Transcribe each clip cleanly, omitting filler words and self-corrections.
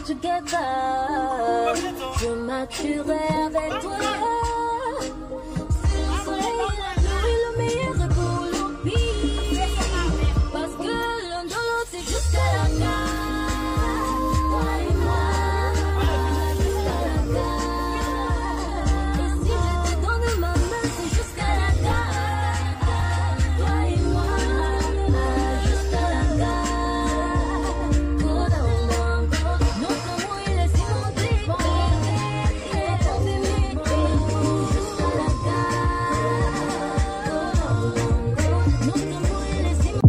together. Je m'atturerai avec toi. Si le soleil est la pluie, le meilleur est pour le pire. Parce que l'un de l'autre c'est jusqu'à la gare. Toi et moi, jusqu'à la gare. Et si je te donne ma main, c'est jusqu'à la gare. Toi et moi, jusqu'à la gare. Côte à côte, notre amour il est cimenté. Jusqu'à la gare. Notre amour il est cimenté.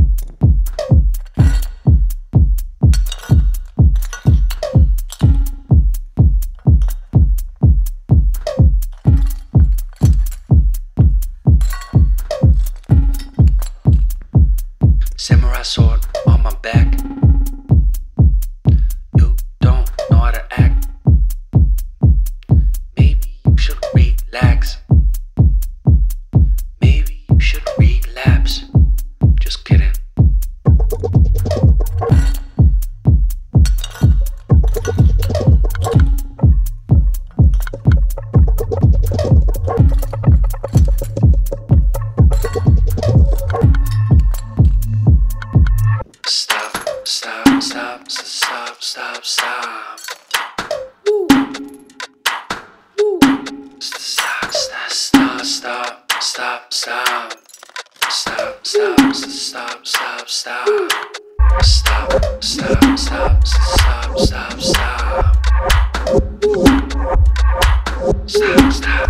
Samurai sword on my back. You don't know how to act. Maybe you should relax. Maybe you should relapse. Just kidding. Stop, stop, stop, stop, stop, stop. Stop, stop, stop, stop, stop, stop. Stop, stop, stop, stop, stop. Stop, stop, stop, stop, stop, stop. Stop, stop.